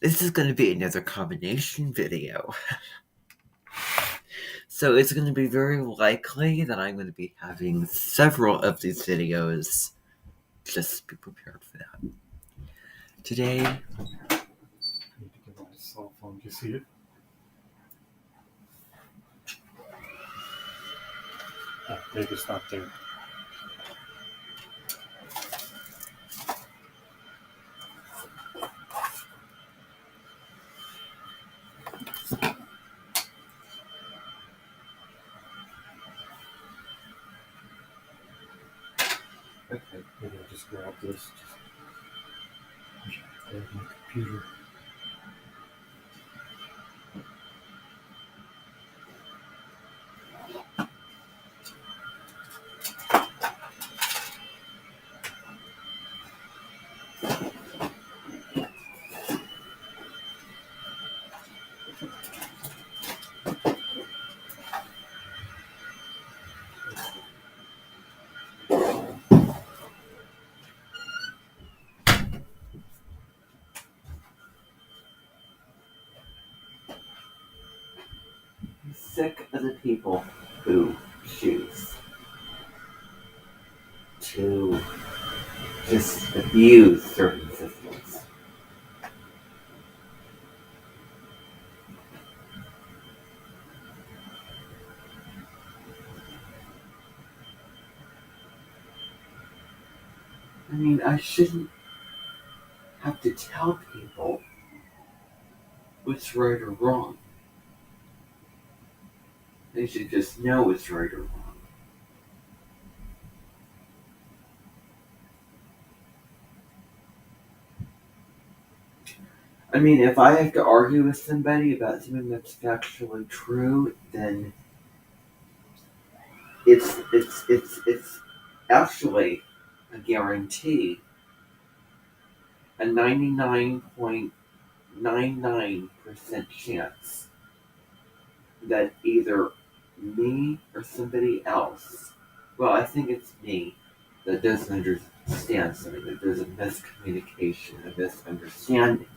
This is going to be another combination video. So it's going to be very likely that I'm going to be having several of these videos. Just be prepared for that. Today, I need to get my cell phone. Do you see it? Oh, maybe it's not there. Okay, maybe I'll just grab this. Grab my computer. I'm sick of the people who choose to just abuse certain systems. I mean, I shouldn't have to tell people what's right or wrong. They should just know what's right or wrong. I mean, if I have to argue with somebody about something that's factually true, then it's actually a guarantee, a 99.99% chance that either me or somebody else, well, I think it's me, that doesn't understand something, that there's a miscommunication, a misunderstanding.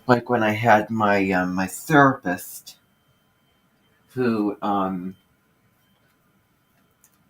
Like when I had my my therapist who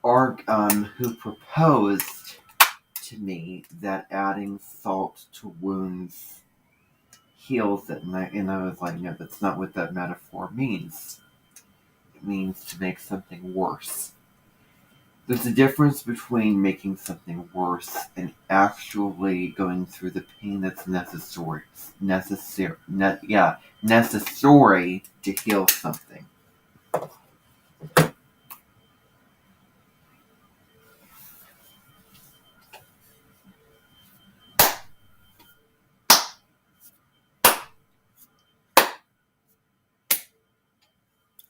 who proposed to me that adding salt to wounds heals it, and I was like, no, that's not what that metaphor means. It means to make something worse. There's a difference between making something worse and actually going through the pain that's necessary to heal something.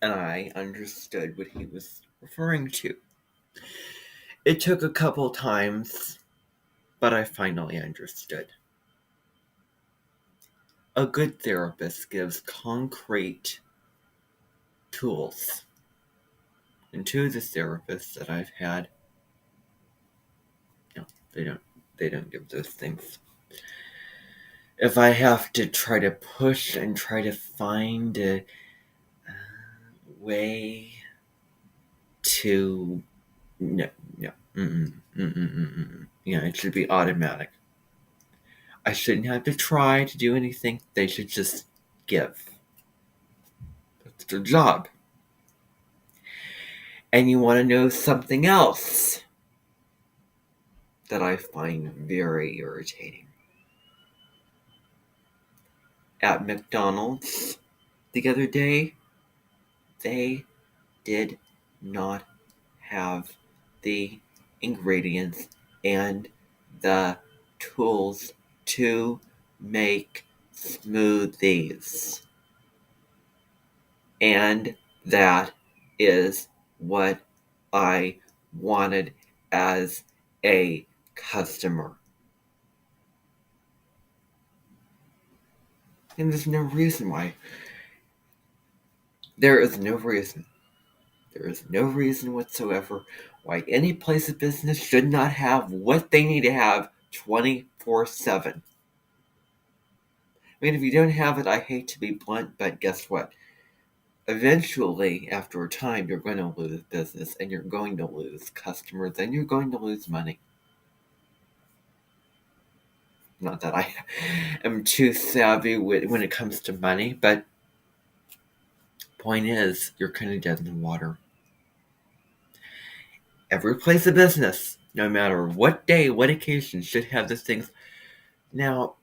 And I understood what he was referring to. It took a couple times, but I finally understood. A good therapist gives concrete tools. And two of the therapists that I've had, no, they don't give those things. If I have to try to push and try to find a way to no. Yeah, it should be automatic. I shouldn't have to try to do anything. They should just give. That's their job. And you want to know something else that I find very irritating. At McDonald's the other day, they did not have the ingredients and the tools to make smoothies. And that is what I wanted as a customer. And there's no reason why. There is no reason. There is no reason whatsoever why any place of business should not have what they need to have 24/7. I mean, if you don't have it, I hate to be blunt, but guess what? Eventually, after a time, you're going to lose business, and you're going to lose customers, and you're going to lose money. Not that I am too savvy when it comes to money, but point is, you're kind of dead in the water. Every place of business, no matter what day, what occasion, should have the things. Now,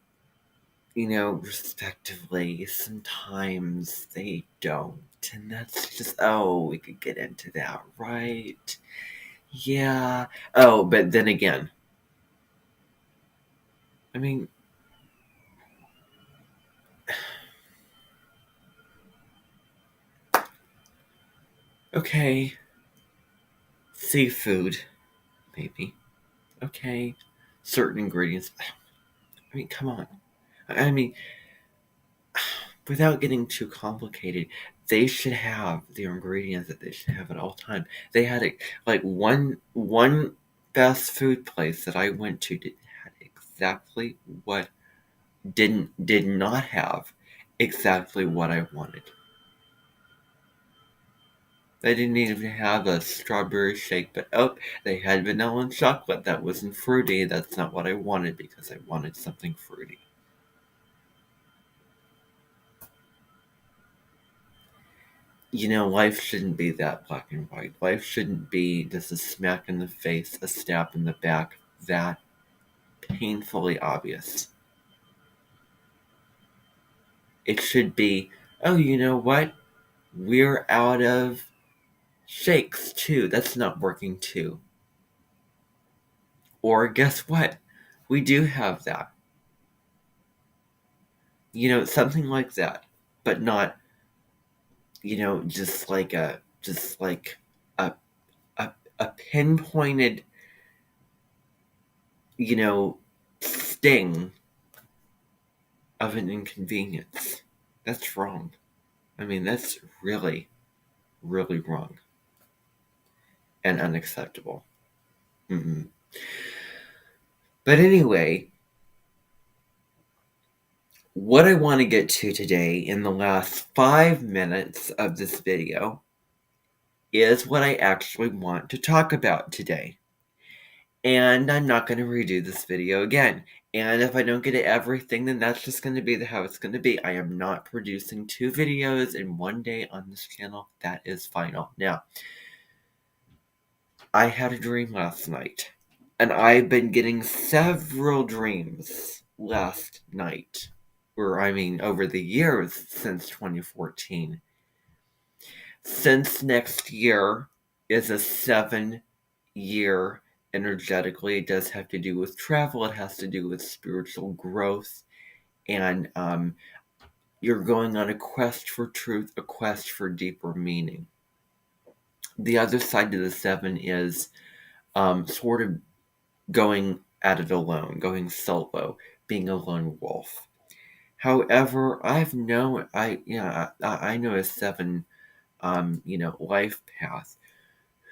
respectively, sometimes they don't. And that's just, we could get into that, right? Yeah. Oh, but then again, I mean, okay, seafood, maybe. Okay, certain ingredients. I mean, come on. I mean, without getting too complicated, they should have the ingredients that they should have at all time. They had it like one fast food place that I went to had exactly what did not have exactly what I wanted. They didn't even have a strawberry shake, but they had vanilla and chocolate. That wasn't fruity. That's not what I wanted because I wanted something fruity. Life shouldn't be that black and white. Life shouldn't be just a smack in the face, a stab in the back, that painfully obvious. It should be, oh, you know what? We're out of shakes too. That's not working too. Or guess what? We do have that. Something like that. But not, just like a a a pinpointed, sting of an inconvenience. That's wrong. I mean, that's really, really wrong and unacceptable. Mm-mm. But anyway, what I want to get to today in the last 5 minutes of this video is what I actually want to talk about today. And I'm not going to redo this video again. And if I don't get to everything, then that's just going to be how it's going to be. I am not producing 2 videos in one day on this channel. That is final. Now, I had a dream last night. And I've been getting several dreams last night. Over the years since 2014. Since next year is a 7-year energetically, it does have to do with travel, it has to do with spiritual growth, and you're going on a quest for truth, a quest for deeper meaning. The other side of the 7 is sort of going at it alone, going solo, being a lone wolf. However, I know a 7 life path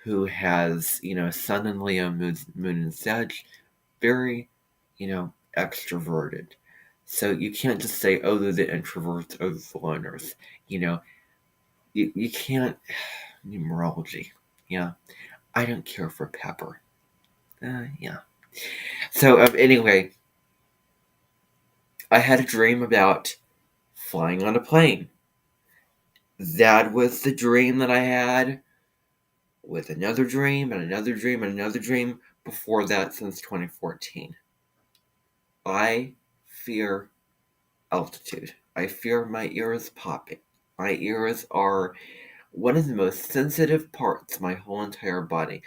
who has, Sun in Leo, Moon in Sag, very, extroverted. So you can't just say, oh, they're the introverts, oh, they're the loners. You can't, numerology. Yeah. I don't care for pepper. Yeah. So, anyway, I had a dream about flying on a plane. That was the dream that I had with another dream and another dream and another dream before that since 2014. I fear altitude. I fear my ears popping. My ears are one of the most sensitive parts of my whole entire body.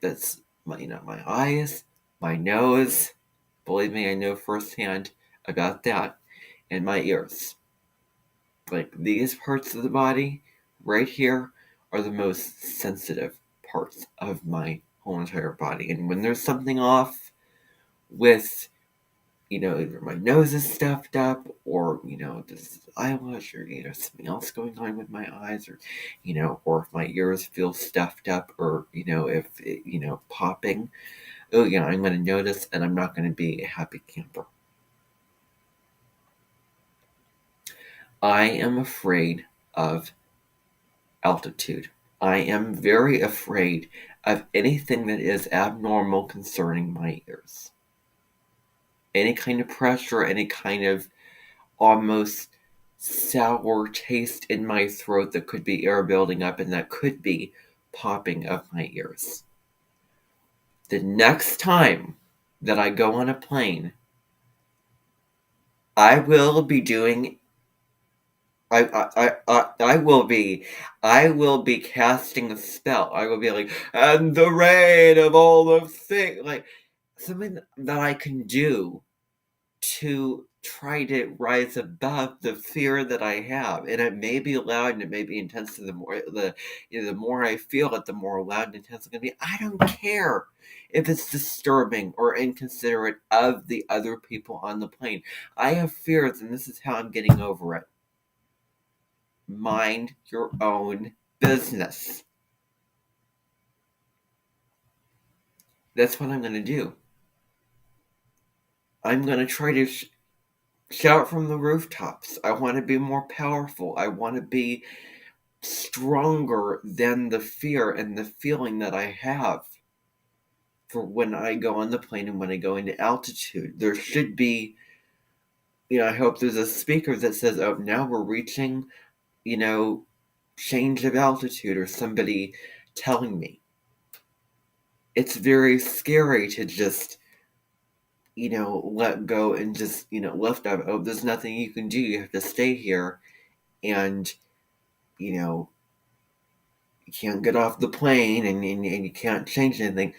That's my eyes, my nose. Believe me, I know firsthand about that, and my ears. Like these parts of the body, right here, are the most sensitive parts of my whole entire body. And when there's something off with either my nose is stuffed up, or, this eyelash, or, something else going on with my eyes, or, or if my ears feel stuffed up, or, if it, popping. Oh, yeah, I'm going to notice, and I'm not going to be a happy camper. I am afraid of altitude. I am very afraid of anything that is abnormal concerning my ears. Any kind of pressure, any kind of almost sour taste in my throat that could be air building up, and that could be popping of my ears. The next time that I go on a plane, I will be doing I will be casting a spell. I will be like, and the rain of all the things, like something that I can do to try to rise above the fear that I have. And it may be loud and it may be intense. And the more I feel it, the more loud and intense it's gonna be. I don't care if it's disturbing or inconsiderate of the other people on the plane. I have fears, and this is how I'm getting over it. Mind your own business. That's what I'm going to do. I'm going to try to shout from the rooftops. I want to be more powerful. I want to be stronger than the fear and the feeling that I have for when I go on the plane and when I go into altitude. There should be, I hope there's a speaker that says, oh, now we're reaching, change of altitude, or somebody telling me. It's very scary to just, let go and just, lift up. Oh, there's nothing you can do. You have to stay here. And, you can't get off the plane, and you can't change anything.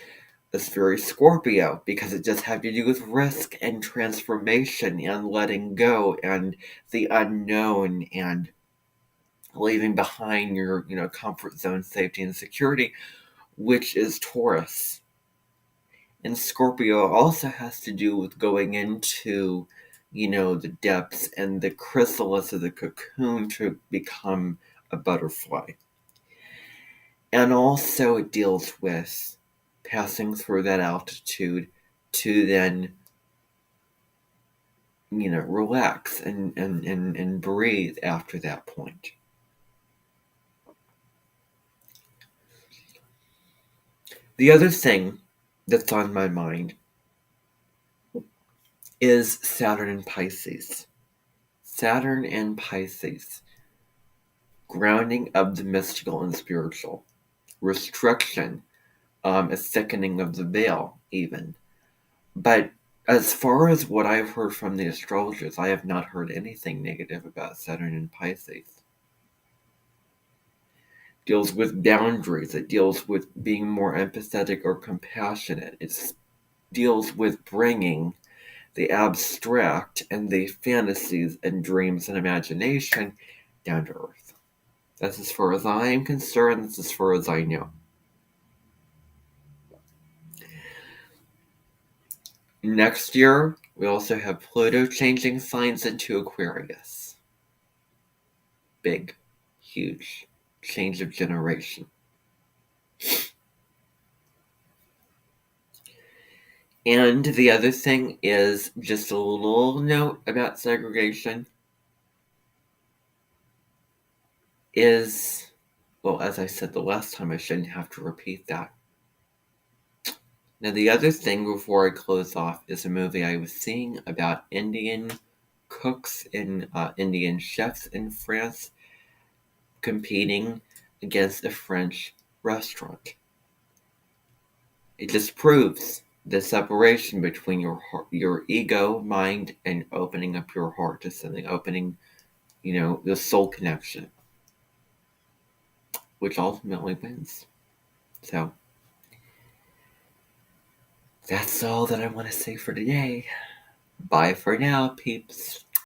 That's very Scorpio, because it just has to do with risk and transformation and letting go and the unknown and leaving behind your, comfort zone, safety, and security, which is Taurus. And Scorpio also has to do with going into, the depths and the chrysalis of the cocoon to become a butterfly. And also it deals with passing through that altitude to then, relax and breathe after that point. The other thing that's on my mind is Saturn and Pisces. Saturn and Pisces. Grounding of the mystical and spiritual. Restriction, a thickening of the veil, even. But as far as what I've heard from the astrologers, I have not heard anything negative about Saturn and Pisces. It deals with boundaries. It deals with being more empathetic or compassionate. It deals with bringing the abstract and the fantasies and dreams and imagination down to earth. That's as far as I am concerned. That's as far as I know. Next year, we also have Pluto changing signs into Aquarius. Big, huge change of generation. And the other thing is just a little note about segregation is, well, as I said the last time, I shouldn't have to repeat that. Now, the other thing before I close off is a movie I was seeing about Indian cooks and Indian chefs in France competing against a French restaurant. It just proves the separation between your ego, mind, and opening up your heart to something, opening, the soul connection, which ultimately wins. So, that's all that I want to say for today. Bye for now, peeps.